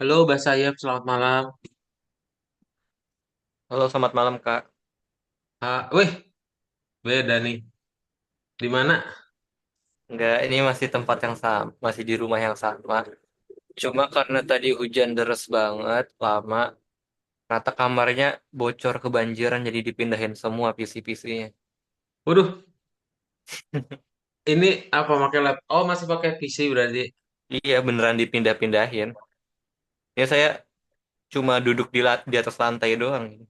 Halo, Mbak Sayap, selamat malam. Halo, selamat malam, Kak. Wih, beda nih. Di mana? Enggak, ini masih tempat yang sama, masih di rumah yang sama. Cuma karena tadi hujan deras banget, lama, rata kamarnya bocor kebanjiran, jadi dipindahin semua PC-PC-nya. Waduh, ini apa pakai lab? Oh, masih pakai PC berarti. Iya, beneran dipindah-pindahin. Ya, saya cuma duduk di atas lantai doang.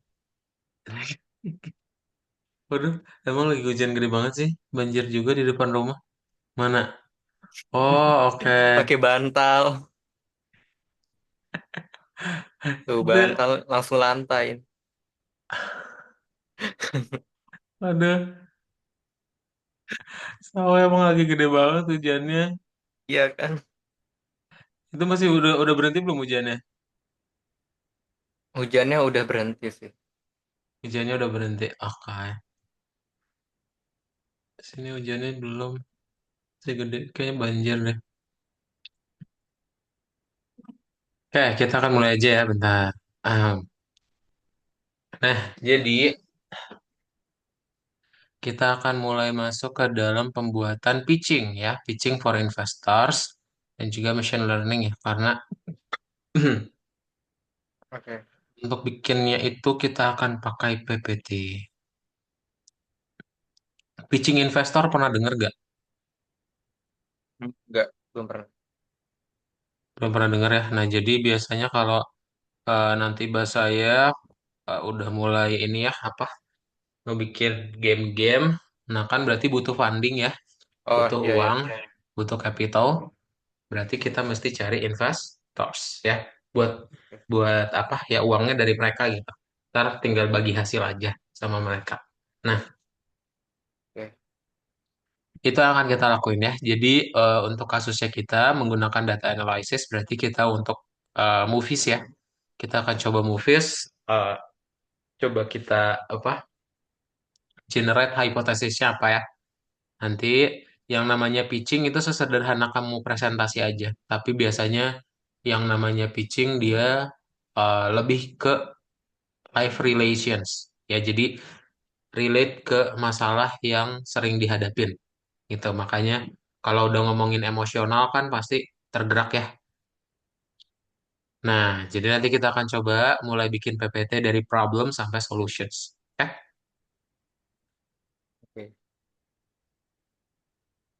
Waduh, emang lagi hujan gede banget sih. Banjir juga di depan rumah. Mana? Oh, oke. Pakai bantal, tuh Udah, bantal langsung lantai. ada. Sawah emang lagi gede banget hujannya. Iya kan? Itu masih udah berhenti belum hujannya? Hujannya udah berhenti sih. Hujannya udah berhenti. Oke. Sini hujannya belum. Masih gede. Kayaknya banjir deh. Oke, kita akan mulai aja ya, bentar. Ah, Nah, jadi kita akan mulai masuk ke dalam pembuatan pitching ya, pitching for investors dan juga machine learning ya, karena Oke. untuk bikinnya itu kita akan pakai PPT. Pitching investor pernah dengar gak? Enggak, belum pernah. Belum pernah dengar ya. Nah, jadi biasanya kalau nanti bahasa saya udah mulai ini ya, apa, mau bikin game-game, nah kan berarti butuh funding ya, Oh, butuh iya, uang, iya. butuh capital. Berarti kita mesti cari investors ya, buat buat apa ya, uangnya dari mereka gitu. Ntar tinggal bagi hasil aja sama mereka. Nah, Oke. itu akan kita lakuin ya. Jadi untuk kasusnya kita menggunakan data analysis, berarti kita untuk movies ya. Kita akan coba movies, coba kita apa, generate hipotesisnya apa ya. Nanti yang namanya pitching itu sesederhana kamu presentasi aja. Tapi biasanya yang namanya pitching dia lebih ke life relations. Ya, jadi relate ke masalah yang sering dihadapin gitu. Makanya kalau udah ngomongin emosional kan pasti tergerak ya. Nah, jadi nanti kita akan coba mulai bikin PPT dari problem sampai solutions. Oke? Oke.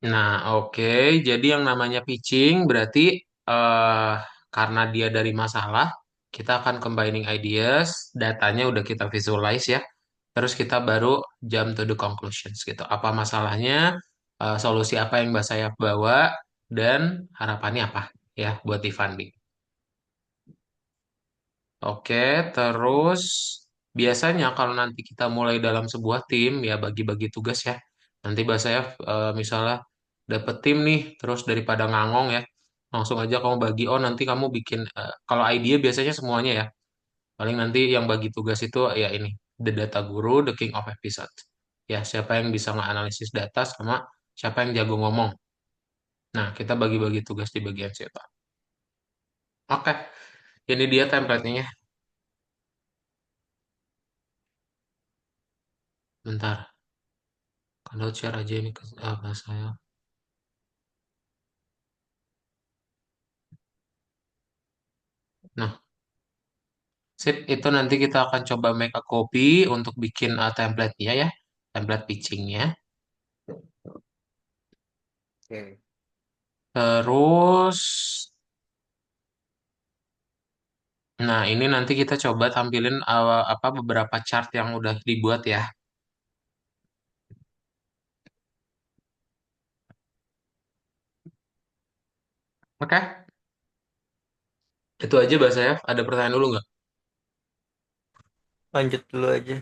Nah, oke. Jadi yang namanya pitching berarti eh karena dia dari masalah, kita akan combining ideas, datanya udah kita visualize ya. Terus kita baru jump to the conclusions gitu. Apa masalahnya, solusi apa yang Mbak Sayap bawa, dan harapannya apa ya buat di funding. Oke, terus biasanya kalau nanti kita mulai dalam sebuah tim ya bagi-bagi tugas ya. Nanti Mbak Sayap misalnya dapet tim nih, terus daripada ngangong ya, langsung aja kamu bagi. Oh, nanti kamu bikin kalau idea biasanya semuanya ya. Paling nanti yang bagi tugas itu ya ini, the data guru, the king of episode. Ya, siapa yang bisa nganalisis data sama siapa yang jago ngomong. Nah, kita bagi-bagi tugas di bagian situ. Oke, ini dia template-nya. Bentar, kalau share aja ini ke saya. Nah, sip, itu nanti kita akan coba make a copy untuk bikin template-nya ya, template pitching-nya. Oke. Terus, nah ini nanti kita coba tampilin apa beberapa chart yang udah dibuat ya. Oke, itu aja bahasa ya. Ada pertanyaan dulu nggak? Lanjut dulu aja.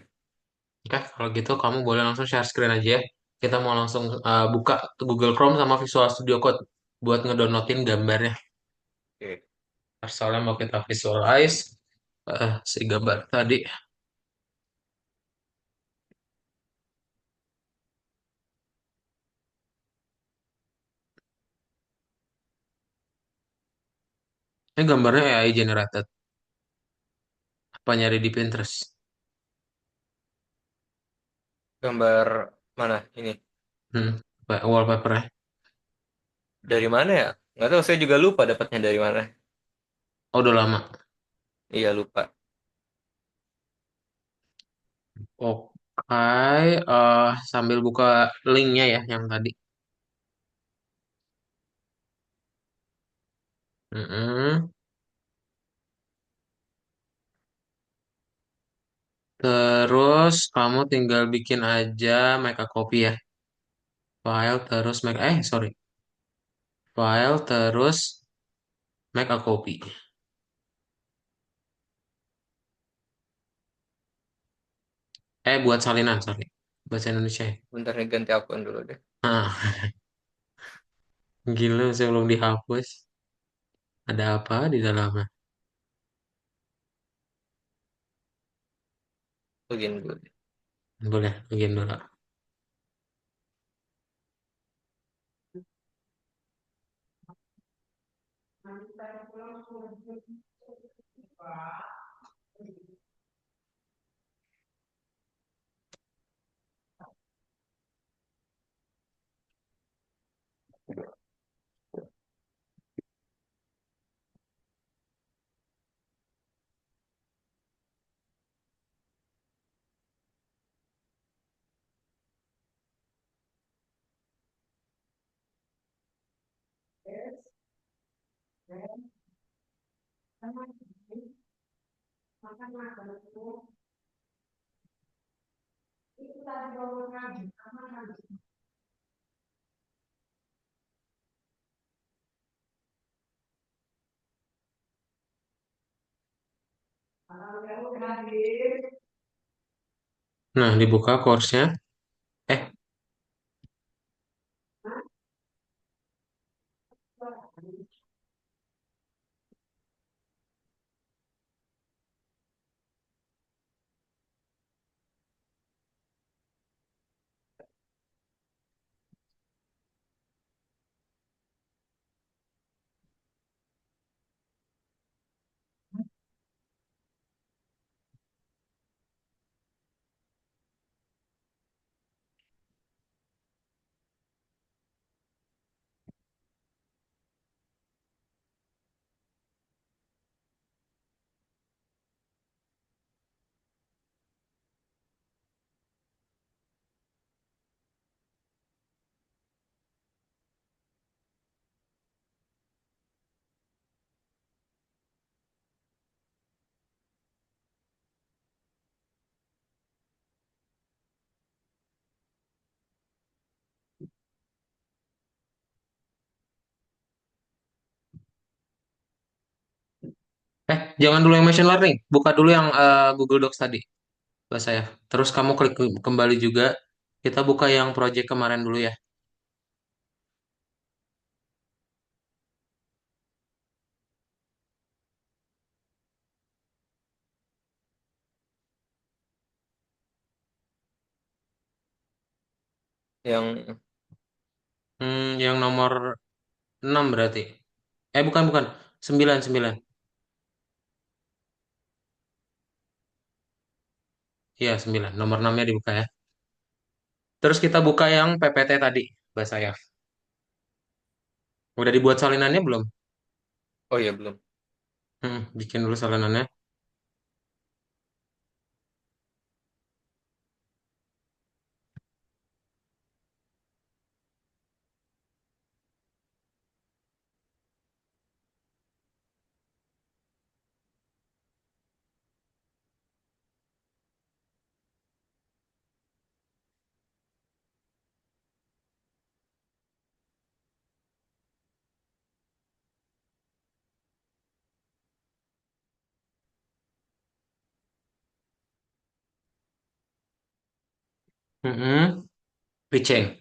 Oke, kalau gitu kamu boleh langsung share screen aja ya. Kita mau langsung buka Google Chrome sama Visual Studio Code buat ngedownloadin gambarnya. Oke. Soalnya mau kita visualize si gambar tadi. Ini gambarnya AI generated. Apa nyari di Pinterest? Gambar mana ini? Hmm, wallpapernya. Dari mana ya? Nggak tahu, saya juga lupa dapatnya dari mana. Oh, udah lama. Iya lupa. Oke, sambil buka linknya ya yang tadi. Mm-mm. Terus kamu tinggal bikin aja make a copy ya. File terus sorry. File terus make a copy. Buat salinan, sorry. Bahasa Indonesia ya. Bentar nih ganti akun dulu deh. Ah, gila, saya belum dihapus. Ada apa di dalamnya? Login dulu deh. Boleh, login dulu. Nah, dibuka course-nya. Eh, jangan dulu yang machine learning. Buka dulu yang Google Docs tadi, Mbak saya. Terus kamu klik kembali juga. Kita buka yang project kemarin dulu ya. Yang Yang nomor 6 berarti. Bukan, bukan. 9 9. Iya, 9. Nomor 6-nya dibuka ya. Terus kita buka yang PPT tadi, Mbak saya. Udah dibuat salinannya belum? oh iya belum. Bikin dulu salinannya. Pitching.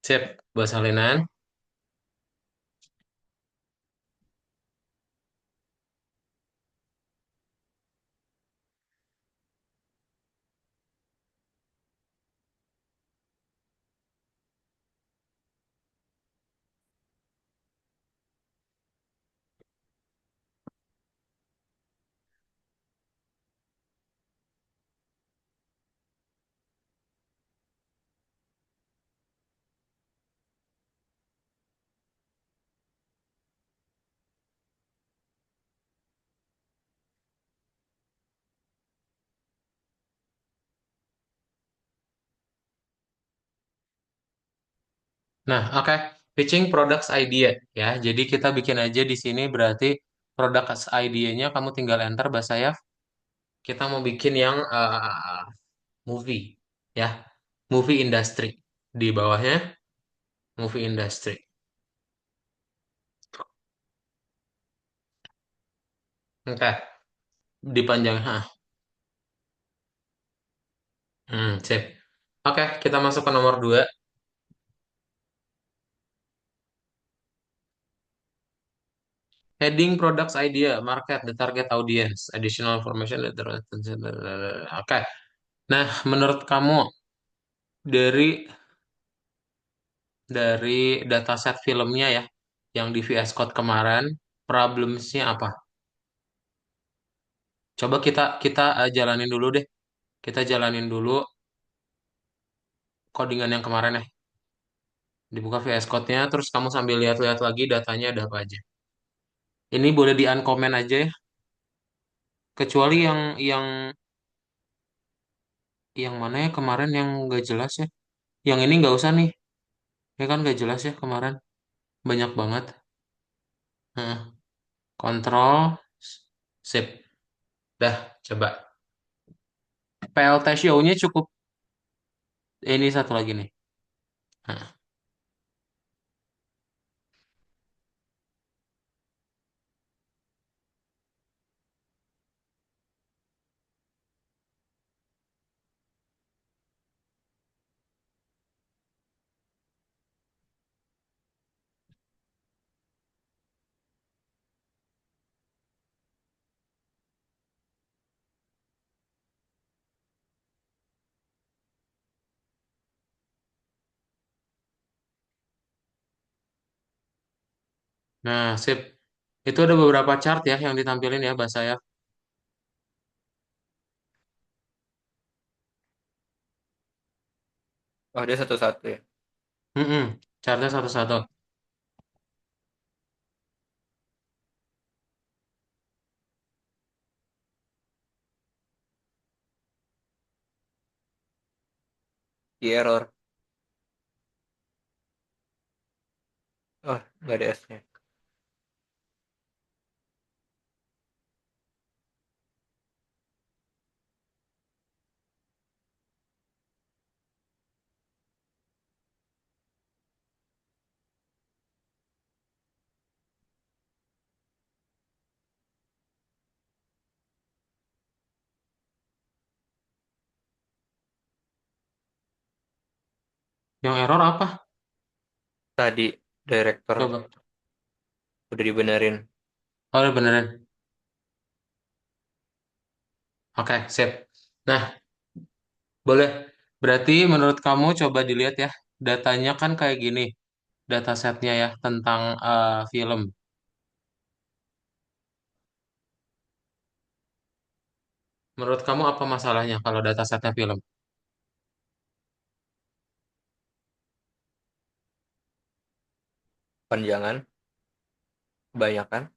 Sip, buat salinan. Nah, oke. Pitching products idea ya. Jadi kita bikin aja di sini berarti products idea-nya kamu tinggal enter bahasa ya. Kita mau bikin yang movie ya. Movie industry. Di bawahnya movie industry. Oke, dipanjang. Sip. Oke, kita masuk ke nomor 2. Heading products idea, market, the target audience, additional information. Oke. Nah, menurut kamu dari dataset filmnya ya, yang di VS Code kemarin, problemsnya apa? Coba kita kita jalanin dulu deh. Kita jalanin dulu codingan yang kemarin ya. Dibuka VS Code-nya, terus kamu sambil lihat-lihat lagi datanya ada apa aja. Ini boleh di uncomment aja ya, kecuali yang mana ya kemarin yang nggak jelas ya. Yang ini nggak usah nih, ya kan nggak jelas ya kemarin, banyak banget. Heeh. Kontrol, sip. Dah, coba. PLT show-nya cukup, ini satu lagi nih. Heeh. Nah, sip. Itu ada beberapa chart ya yang ditampilin ya, bahasa ya. Oh, dia satu-satu ya. Chartnya satu-satu. Di error. Oh, nggak ada S-nya. Yang error apa? Tadi director Coba. udah dibenerin. Oh, udah beneran. Oke, sip. Nah, boleh. Berarti menurut kamu coba dilihat ya. Datanya kan kayak gini. Datasetnya ya tentang film. Menurut kamu apa masalahnya kalau datasetnya film? Panjangan, kebanyakan,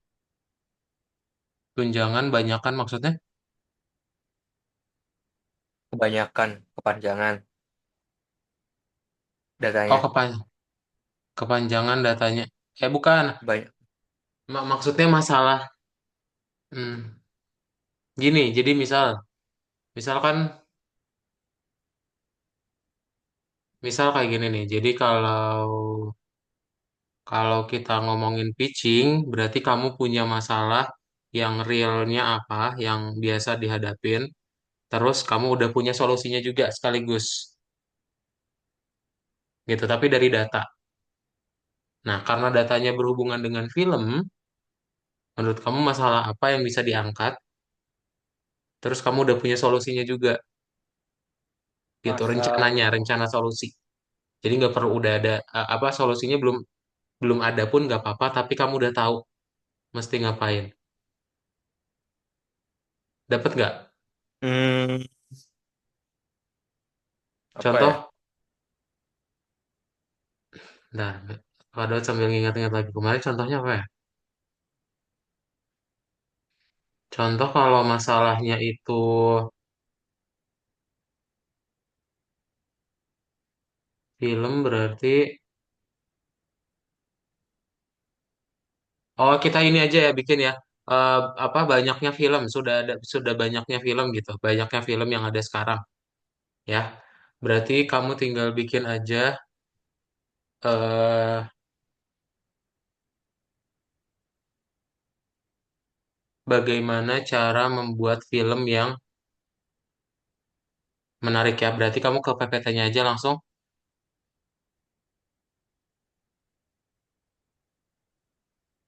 Tunjangan banyakan maksudnya? kebanyakan, kepanjangan Oh, datanya. kepanjangan datanya. Bukan. Banyak. Maksudnya masalah. Hmm, gini, jadi misalkan, misal kayak gini nih. Jadi kalau kalau kita ngomongin pitching, berarti kamu punya masalah yang realnya apa, yang biasa dihadapin. Terus kamu udah punya solusinya juga sekaligus, gitu. Tapi dari data. Nah, karena datanya berhubungan dengan film, menurut kamu masalah apa yang bisa diangkat? Terus kamu udah punya solusinya juga, gitu. Rencananya, Masalah. rencana solusi. Jadi nggak perlu udah ada apa solusinya belum belum ada pun nggak apa-apa, tapi kamu udah tahu mesti ngapain. Dapat nggak? Hmm, apa ya? Contoh, nah, padahal sambil ngingat-ingat lagi kemarin contohnya apa ya? Contoh kalau masalahnya itu film berarti Oh, kita ini aja ya bikin ya. Eh, apa banyaknya film sudah banyaknya film gitu. Banyaknya film yang ada sekarang ya. Berarti kamu tinggal bikin aja eh bagaimana cara membuat film yang menarik ya. Berarti kamu ke PPT-nya aja langsung.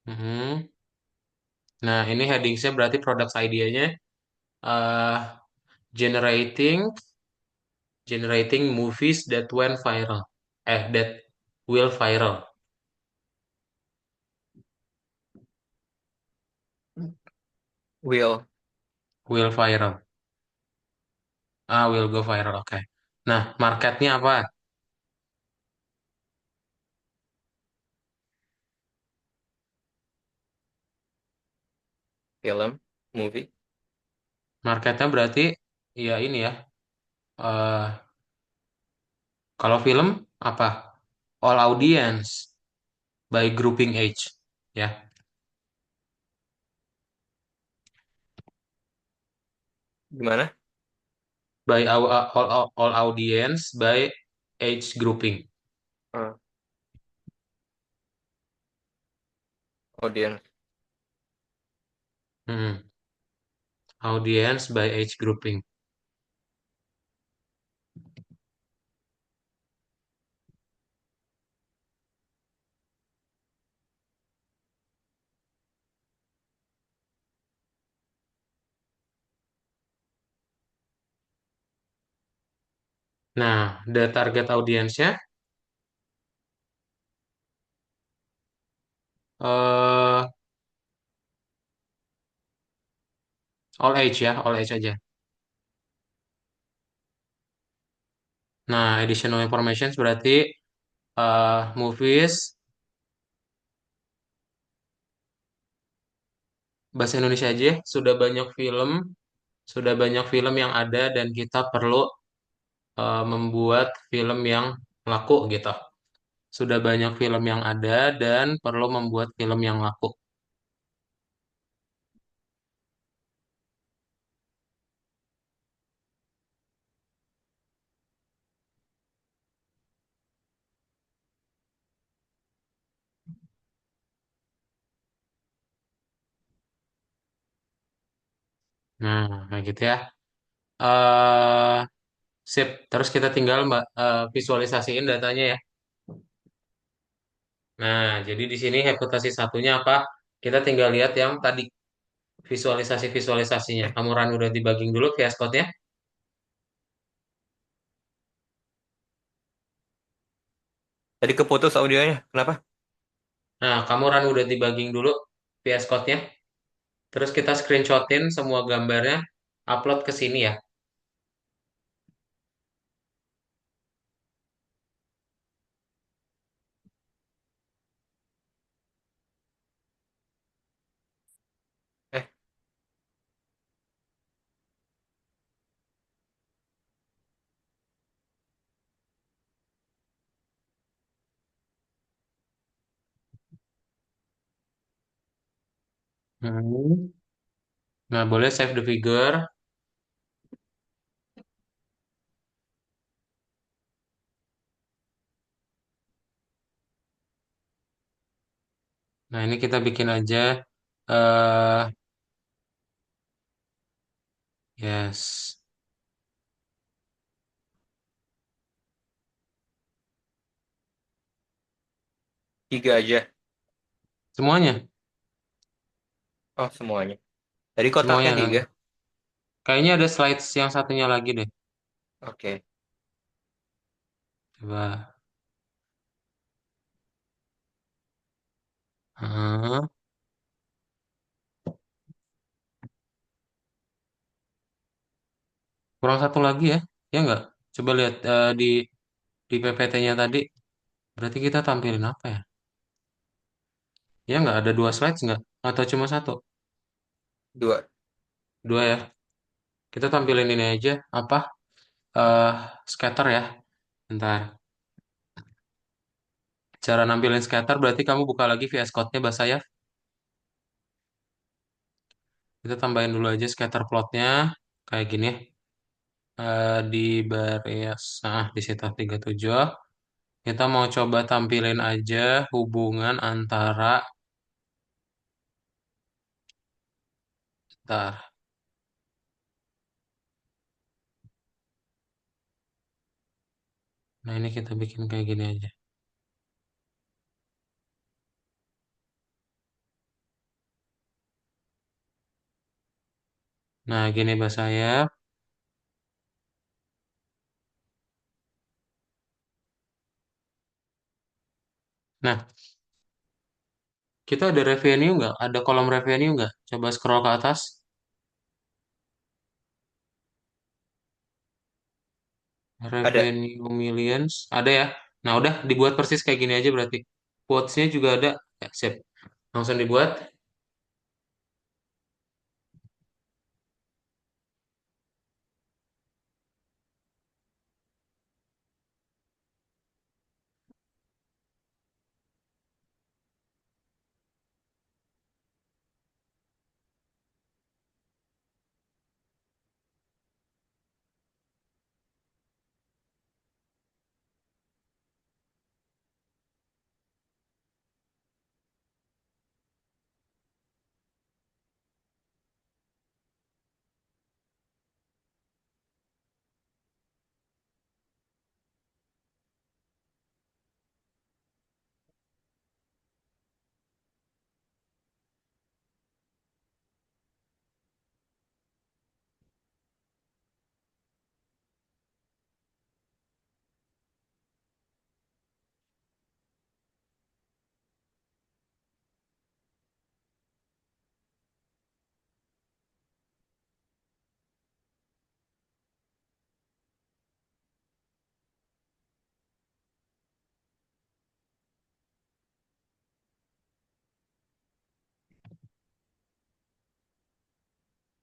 Mhm. Nah, ini headingsnya berarti product idea-nya eh generating generating movies that went viral. That will viral. Will, Will viral. Ah, will go viral. Oke. Nah, marketnya apa? film, movie, Marketnya berarti ya ini ya. eh Kalau film apa? All audience by grouping age. Ya. gimana? By all audience by age grouping. Ah, audience. Hmm. Audience by age grouping. Nah, the target audience-nya eh all age ya, all age aja. Nah, additional information berarti movies bahasa Indonesia aja ya. Sudah banyak film yang ada dan kita perlu membuat film yang laku gitu. Sudah banyak film yang ada dan perlu membuat film yang laku. Nah, kayak gitu ya. eh Sip. Terus kita tinggal Mbak visualisasiin datanya ya. Nah, jadi di sini hipotesis satunya apa? Kita tinggal lihat yang tadi visualisasinya. Eh, Kamu run udah debugging dulu VS Code-nya. tadi keputus audionya. Kenapa? Nah, kamu run udah debugging dulu VS Code-nya. Terus kita screenshotin semua gambarnya, upload ke sini ya. Eh, Hmm. Nah, boleh save the figure. Nah, ini kita bikin aja. eh yes. 3 aja. Semuanya. Oh, semuanya. Tadi kotaknya Semuanya. 3. Kayaknya ada slides yang satunya lagi deh. Oke. Coba. Hah, kurang satu lagi ya. Ya nggak? Coba lihat di PPT-nya tadi. Berarti kita tampilin apa ya? Ya nggak ada dua slides nggak? Atau cuma satu? 2. Dua ya. Kita tampilin ini aja. Apa? eh Scatter ya. Bentar. Cara nampilin scatter berarti kamu buka lagi VS Code-nya Basaya. Kita tambahin dulu aja scatter plotnya kayak gini. Di baris, nah di situ 37. Kita mau coba tampilin aja hubungan antara, bentar. Nah ini kita bikin kayak gini aja. Nah gini bahasa sayap. Nah kita ada revenue nggak? Ada kolom revenue nggak? Coba scroll ke atas. Ada. Revenue millions. Ada ya? Nah udah dibuat persis kayak gini aja berarti. Quotes-nya juga ada. Ya, sip. Langsung dibuat.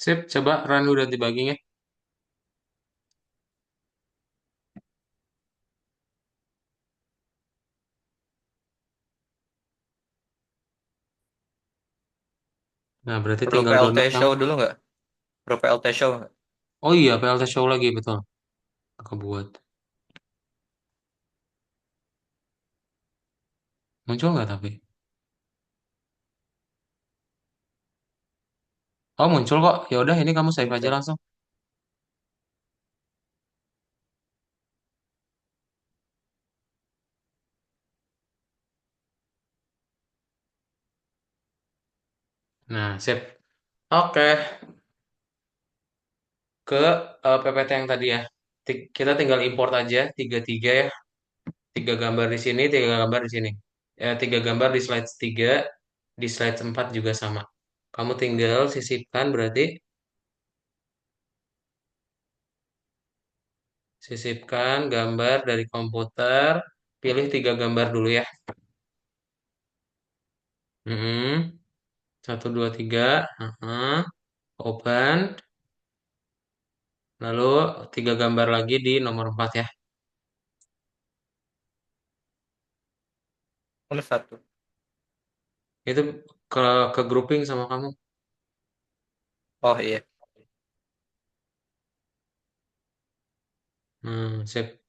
Sip, coba run udah dibagi ya. Nah berarti Perlu tinggal PLT download yang... show dulu nggak? Perlu PLT show nggak? Oh iya, PLT Show lagi, betul. Aku buat. Muncul nggak tapi? Oh muncul kok. Ya udah ini kamu save aja Muncul. langsung. Nah, sip. Oke, ke PPT yang tadi ya. Kita tinggal import aja tiga-tiga ya. Tiga gambar di sini, tiga gambar di sini. Ya, tiga gambar di slide 3, di slide 4 juga sama. Kamu tinggal sisipkan berarti, sisipkan gambar dari komputer. Pilih tiga gambar dulu ya. Mm-mm. Satu, dua, tiga. Heeh. Open. Lalu tiga gambar lagi di nomor 4 ya. Minus satu. Itu ke grouping sama kamu. Oh iya. Sip.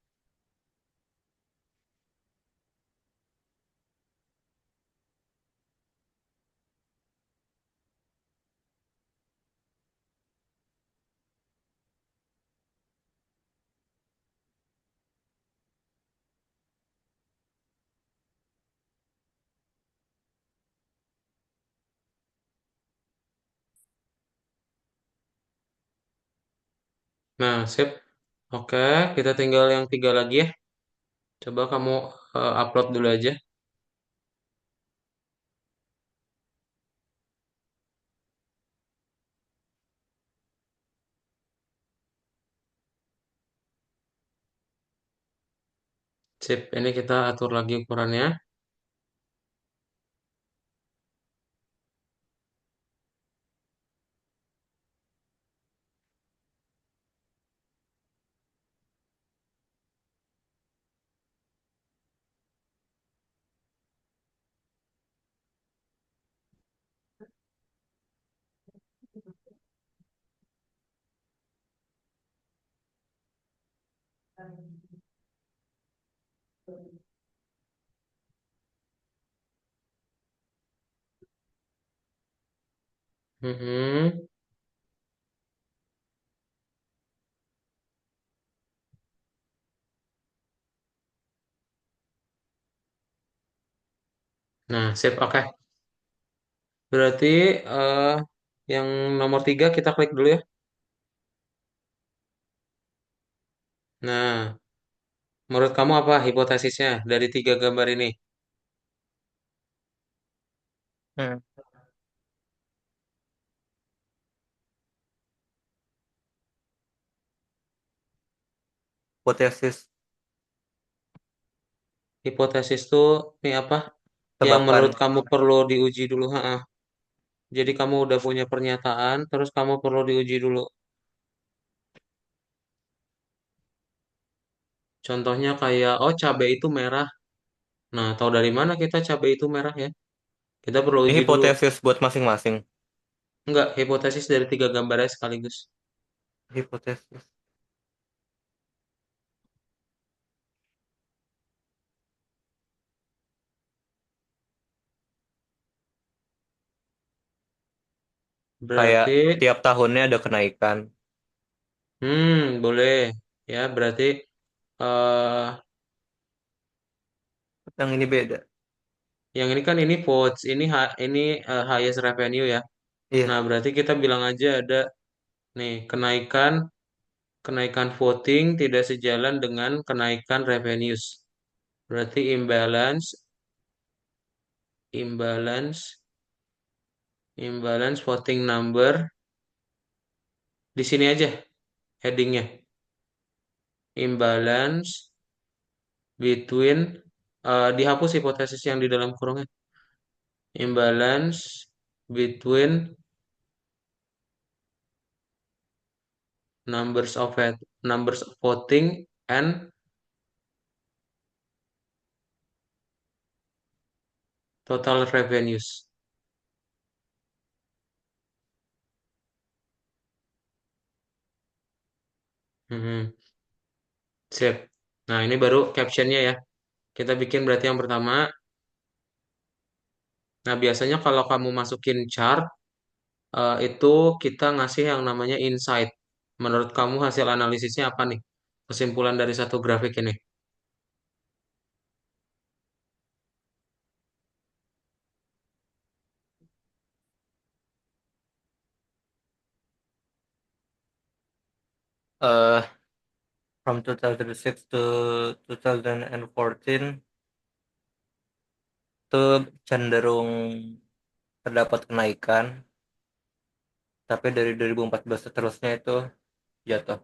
Nah, sip. Oke, kita tinggal yang tiga lagi ya. Coba kamu upload dulu aja. Sip, ini kita atur lagi ukurannya. Mm-mm. Nah, sip, oke. Berarti eh, yang nomor 3 kita klik dulu ya. Nah, menurut kamu apa hipotesisnya dari 3 gambar ini? Hmm. Hipotesis Hipotesis tuh ini apa? Yang tebakan. menurut kamu perlu diuji dulu. Ha. Jadi kamu udah punya pernyataan, terus kamu perlu diuji dulu. Contohnya kayak, oh cabai itu merah. Nah, tahu dari mana kita cabai itu merah ya? Kita perlu Ini uji dulu. hipotesis buat masing-masing. Enggak, hipotesis dari 3 gambarnya sekaligus. Hipotesis. Kayak Berarti, tiap tahunnya ada kenaikan. boleh. Ya, berarti eh Yang ini beda. yang ini kan ini votes, ini highest revenue ya. Iya. Nah, berarti kita bilang aja ada nih kenaikan kenaikan voting tidak sejalan dengan kenaikan revenues. Berarti imbalance imbalance voting number di sini aja headingnya imbalance between dihapus hipotesis yang di dalam kurungnya imbalance between numbers of voting and total revenues. Mhm, sip. Nah, ini baru captionnya ya. Kita bikin berarti yang pertama. Nah, biasanya kalau kamu masukin chart, itu kita ngasih yang namanya insight. Menurut kamu hasil analisisnya apa nih? Kesimpulan dari satu grafik ini. eh from 2006 to 2014 itu cenderung terdapat kenaikan, tapi dari 2014 seterusnya itu jatuh.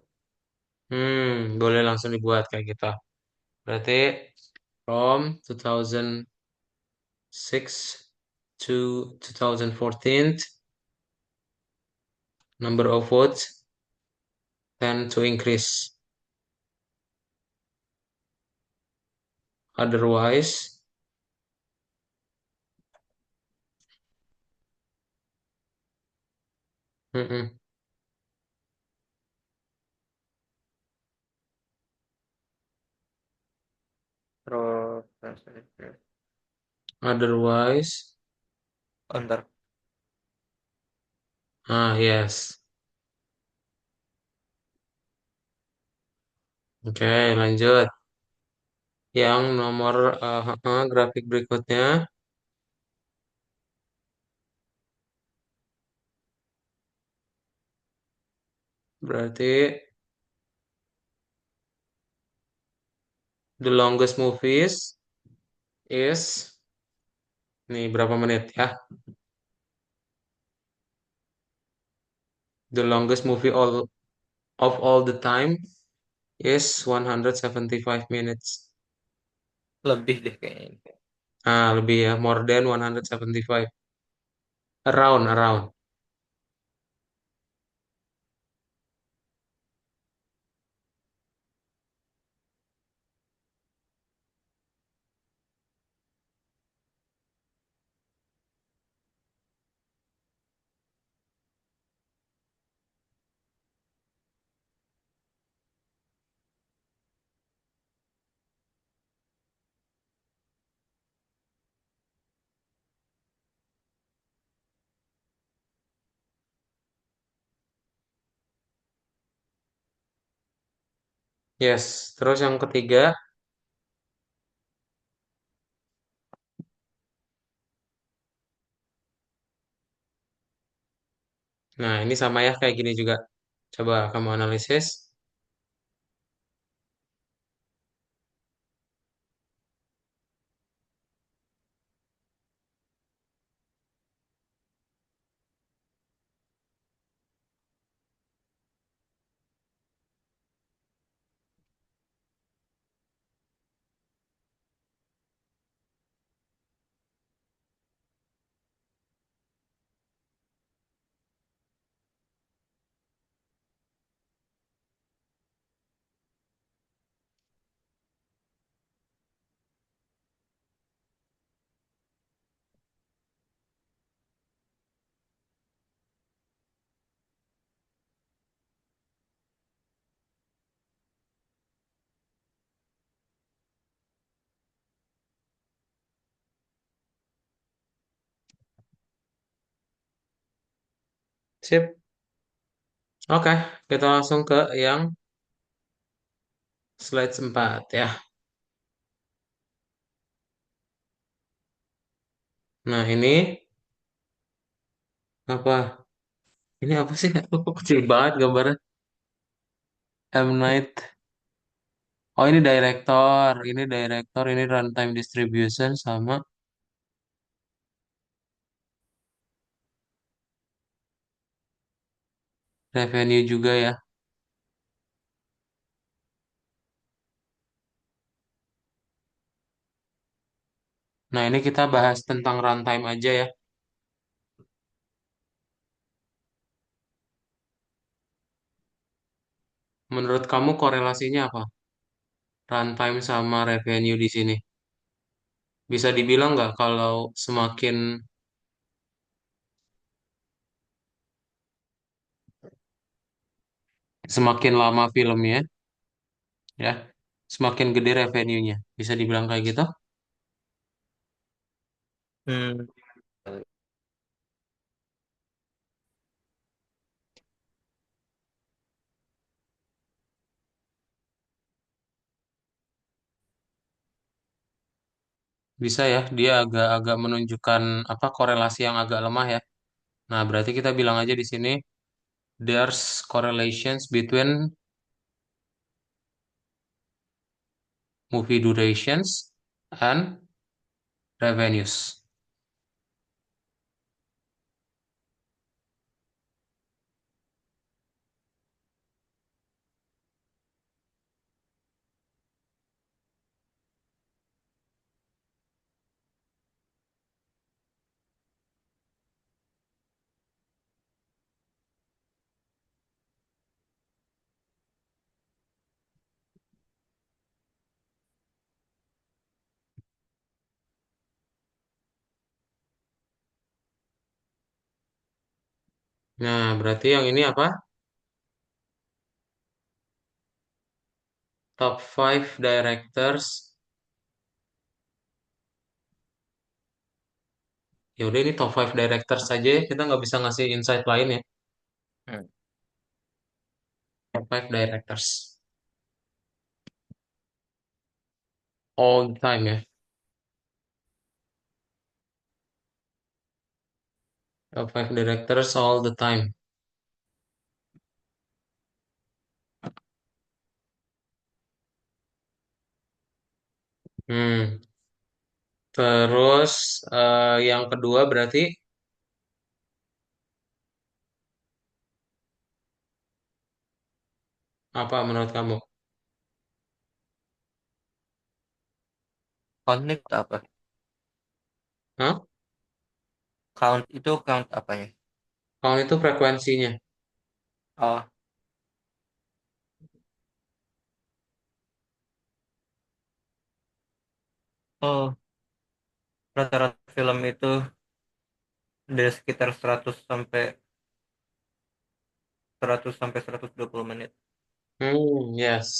Boleh langsung dibuat kayak gitu. Berarti from 2006 to 2014, number of votes tend to increase. Otherwise, mm-mm. Terus, Otherwise, ntar. yes. Oke, lanjut. Yang nomor grafik berikutnya berarti the longest movies is nih berapa menit ya? The longest movie of all the time is 175 minutes. Lebih deh kayaknya ini. Lebih ya, more than 175. Around. Yes. Terus yang ketiga, nah ini sama ya kayak gini juga. Coba kamu analisis. Sip. Oke, kita langsung ke yang slide 4 ya. Nah, ini apa? Ini apa sih? Kok kecil banget gambarnya. M. Night. Oh, ini director. Ini director. Ini runtime distribution sama revenue juga ya. Nah, ini kita bahas tentang runtime aja ya. Menurut kamu korelasinya apa? Runtime sama revenue di sini. Bisa dibilang nggak kalau semakin lama filmnya ya, semakin gede revenue-nya. Bisa dibilang kayak gitu? Hmm. Bisa ya, dia agak-agak menunjukkan apa korelasi yang agak lemah ya. Nah, berarti kita bilang aja di sini there's correlations between movie durations and revenues. Nah, berarti yang ini apa? Top 5 directors. Ya udah ini top 5 directors saja ya. Kita nggak bisa ngasih insight lain ya. Hmm. Top 5 directors. All the time ya. Top 5 directors all the time. Hmm. Terus yang kedua berarti apa menurut kamu? Count apa? Hah? Count itu count apanya? Kalau itu frekuensinya. Oh, oh, rata-rata film itu dari sekitar 100 sampai 120 menit. Yes.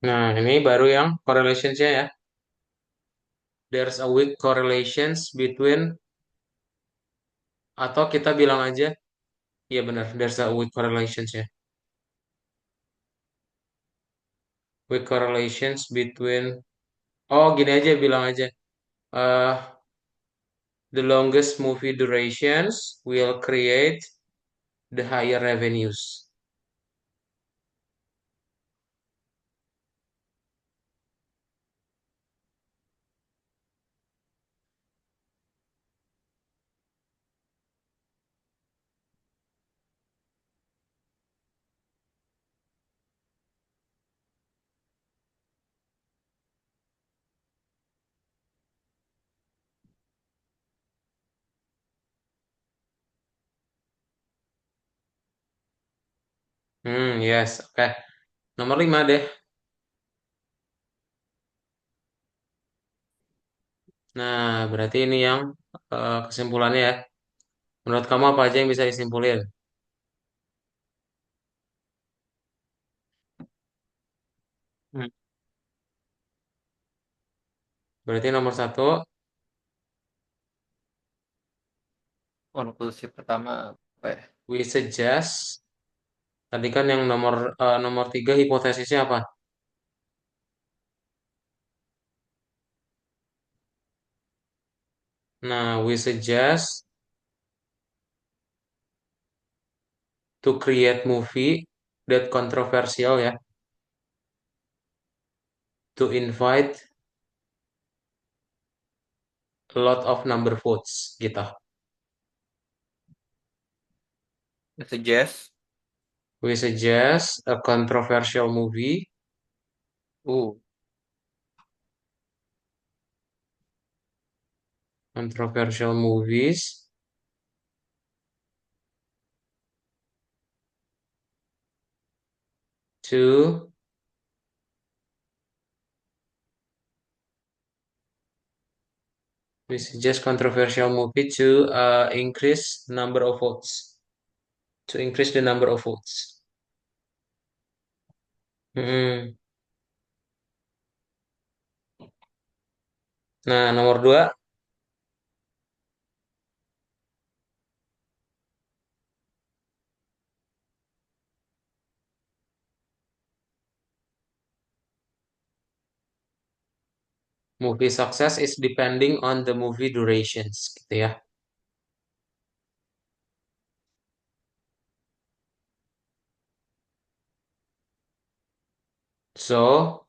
Nah, ini baru yang correlationsnya ya. There's a weak correlations between, atau kita bilang aja, iya benar, there's a weak correlations ya. Weak correlations between, oh gini aja bilang aja. eh the longest movie durations will create the higher revenues. Yes, oke. Nomor 5 deh. Nah, berarti ini yang kesimpulannya ya. Menurut kamu apa aja yang bisa disimpulin? Hmm. Berarti nomor satu, Konklusi pertama apa ya? we suggest. Tadi kan yang nomor 3 hipotesisnya apa? Nah, we suggest to create movie that controversial ya, to invite a lot of number votes gitu. Suggest. We suggest a controversial movie, Uh, controversial movies to we suggest controversial movie to increase number of votes, to increase the number of votes. Mm-mm. Nah, nomor 2, movie success is depending on the movie durations gitu ya. So,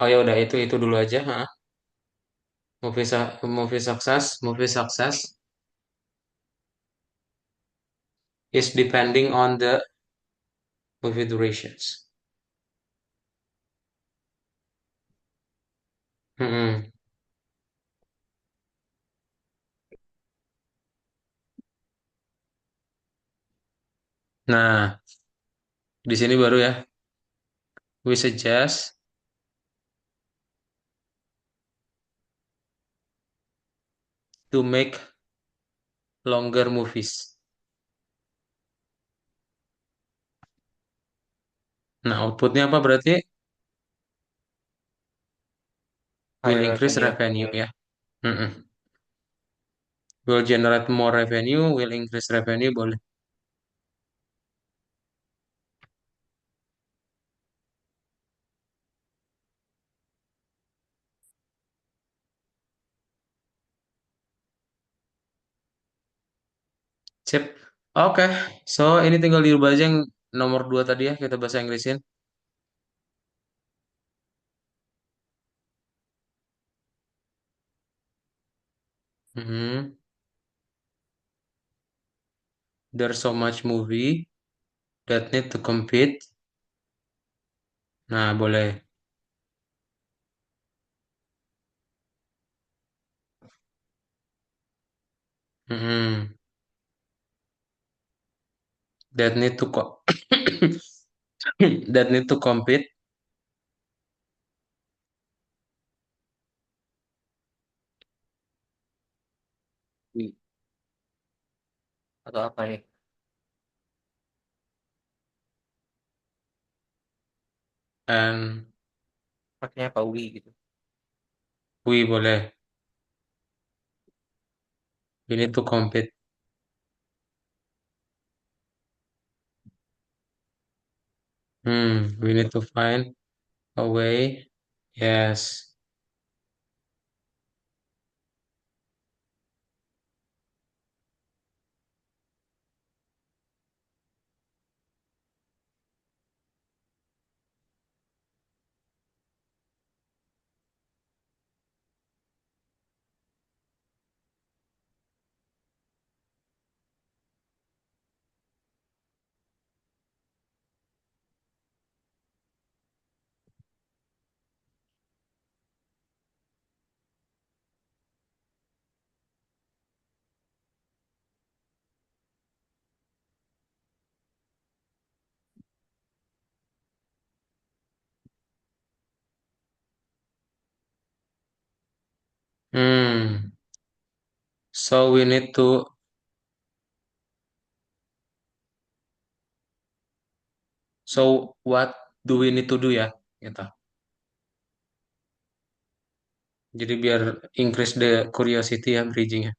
oh ya udah itu dulu aja, ha. Movie success is depending on the movie durations. Mm-mm. Nah, di sini baru ya. We suggest to make longer movies. Nah, outputnya apa berarti? Will higher increase revenue. revenue ya. Mm-mm. Will generate more revenue, will increase revenue boleh. Sip. Oke, so ini tinggal dirubah aja yang nomor 2 tadi ya, kita bahasa Inggrisin. Mhm. There's so much movie that need to compete. Nah, boleh. Mhm. That need to that need to compete. Wih, atau apa nih? And Pakainya apa we gitu. we boleh. We need to compete. We need to find a way. Yes. Hmm. So we need to. So what do we need to do ya? Gitu. Jadi biar increase the curiosity ya bridgingnya.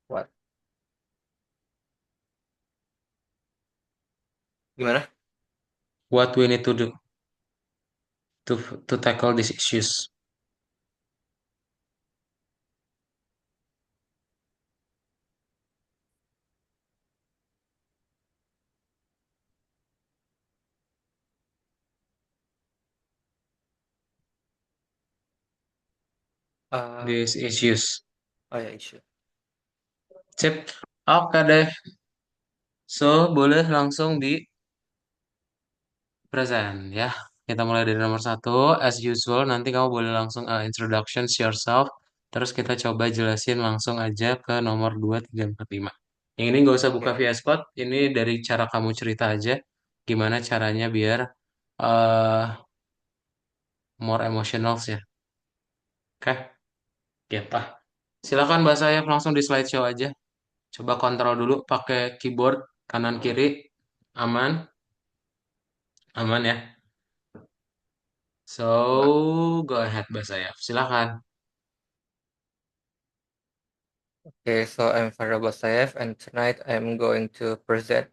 What? Gimana? What we need to do to tackle these issues. Eh, These issues. oh ya isu. Sip. Oke deh. So boleh langsung di present ya. Kita mulai dari nomor satu. As usual, nanti kamu boleh langsung introductions yourself. Terus kita coba jelasin langsung aja ke nomor 2, 3, 4, 5. Yang ini nggak usah buka Oke. VS Code. Ini dari cara kamu cerita aja. Gimana caranya biar eh more emotional ya. Oke, kita. Silakan Mbak Sayap langsung di slideshow aja. Coba kontrol dulu pakai keyboard kanan kiri. Aman, aman ya. Mbak. So, go ahead Mbak Sayap. Silakan. Okay, so I'm Farah Basayev, and tonight I'm going to present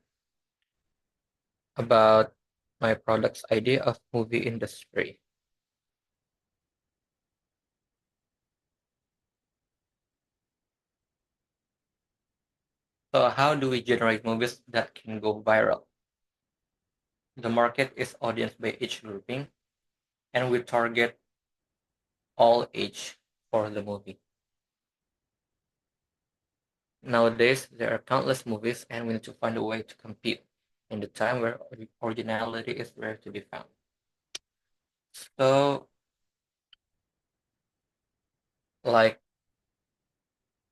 about my product's idea of movie industry. So how do we generate movies that can go viral? The market is audience by age grouping, and we target all age for the movie. Nowadays, there are countless movies, and we need to find a way to compete in the time where originality is rare to be found. So, like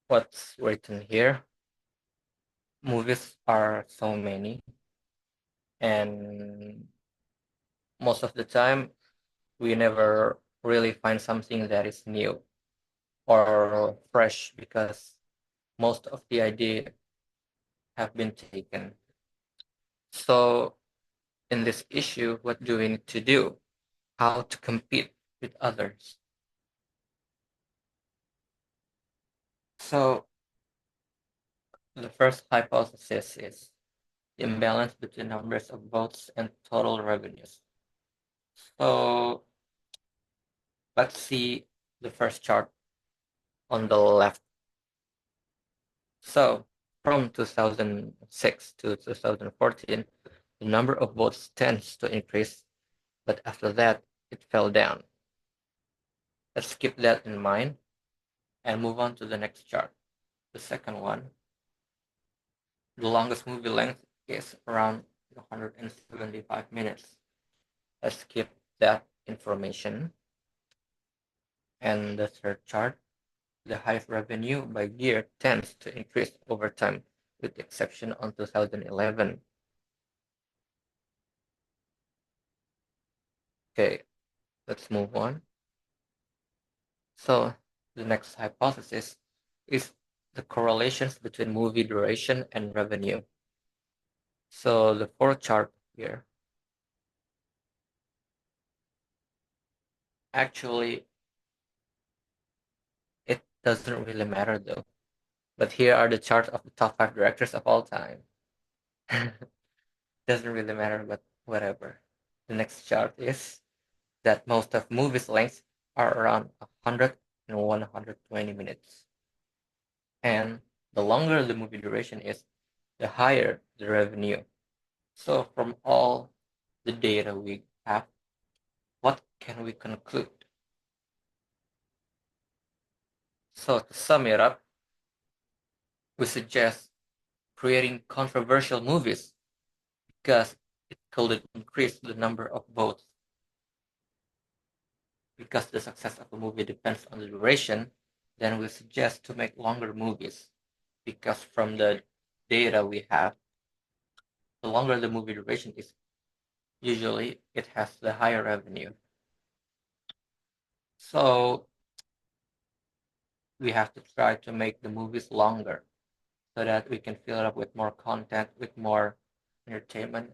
what's written here, movies are so many, and most of the time, we never really find something that is new or fresh because most of the idea have been taken. So in this issue, what do we need to do? How to compete with others? So the first hypothesis is the imbalance between numbers of votes and total revenues. So let's see the first chart on the left. So from 2006 to 2014, the number of votes tends to increase, but after that, it fell down. Let's keep that in mind and move on to the next chart. The second one, the longest movie length is around 175 minutes. Let's keep that information. And the third chart, the highest revenue by year tends to increase over time, with the exception on 2011. Okay, let's move on. So the next hypothesis is the correlations between movie duration and revenue. So the fourth chart here, Actually, it doesn't really matter though. But here are the charts of the top five directors of all time. Doesn't really matter, but whatever. The next chart is that most of movies' lengths are around 100 and 120 minutes. And the longer the movie duration is, the higher the revenue. So, from all the data we have, what can we conclude? So, to sum it up, we suggest creating controversial movies because it could increase the number of votes. Because the success of a movie depends on the duration, then we suggest to make longer movies. Because from the data we have, the longer the movie duration is, usually it has the higher revenue. So we have to try to make the movies longer so that we can fill it up with more content, with more entertainment,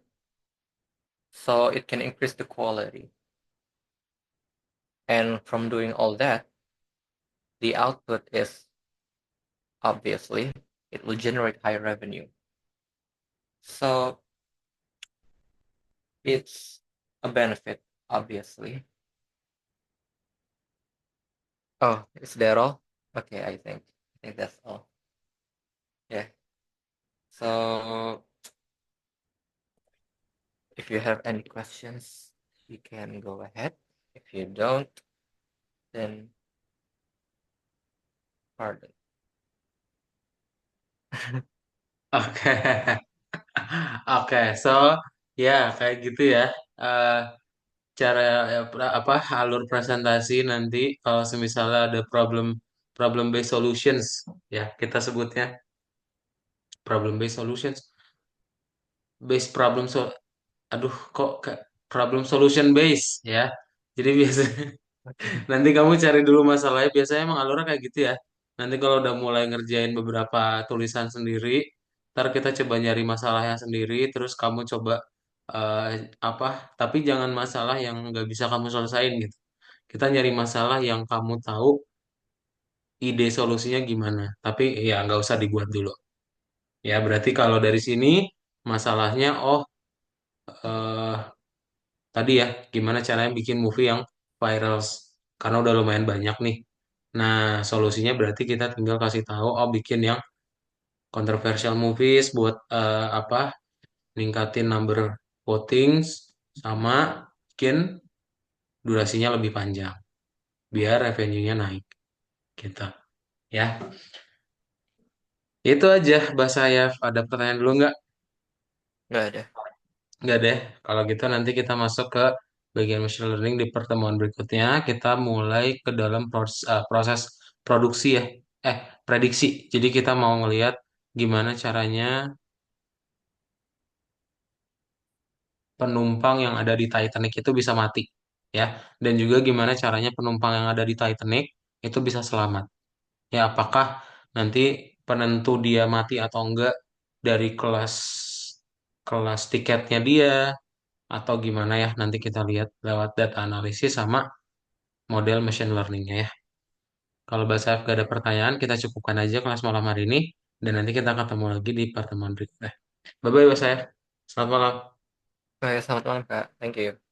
so it can increase the quality. And from doing all that, the output is obviously it will generate higher revenue. So it's a benefit, obviously. Oh, is that all? Okay, I think that's all. Yeah. So if you have any questions, you can go ahead. If you don't, then pardon. Oke, oke, so ya kayak gitu ya. Eh, Cara apa alur presentasi nanti kalau misalnya ada problem based solutions ya kita sebutnya problem based solutions based problem so aduh kok kayak problem solution base ya. Jadi biasa Okay. nanti kamu cari dulu masalahnya. Biasanya emang alurnya kayak gitu ya. Nanti kalau udah mulai ngerjain beberapa tulisan sendiri, ntar kita coba nyari masalahnya sendiri, terus kamu coba eh, apa? Tapi jangan masalah yang nggak bisa kamu selesain gitu. Kita nyari masalah yang kamu tahu ide solusinya gimana. Tapi ya nggak usah dibuat dulu. Ya berarti kalau dari sini masalahnya, oh eh, tadi ya gimana caranya bikin movie yang viral karena udah lumayan banyak nih. Nah, solusinya berarti kita tinggal kasih tahu, oh bikin yang controversial movies buat apa? Ningkatin number votings sama bikin durasinya lebih panjang biar revenue-nya naik gitu. Ya, itu aja bahasa saya. Ada pertanyaan dulu nggak? Nggak ada. Nggak deh. Kalau gitu nanti kita masuk ke bagian machine learning di pertemuan berikutnya. Kita mulai ke dalam proses produksi ya. Prediksi. Jadi kita mau ngelihat gimana caranya penumpang yang ada di Titanic itu bisa mati. Ya. Dan juga gimana caranya penumpang yang ada di Titanic itu bisa selamat. Ya, apakah nanti penentu dia mati atau enggak dari kelas kelas tiketnya dia atau gimana ya nanti kita lihat lewat data analisis sama model machine learningnya ya. Kalau bahasa F gak ada pertanyaan, kita cukupkan aja kelas malam hari ini dan nanti kita ketemu lagi di pertemuan berikutnya. Bye bye bahasa F. Selamat malam. Oke, selamat malam, Kak. Thank you.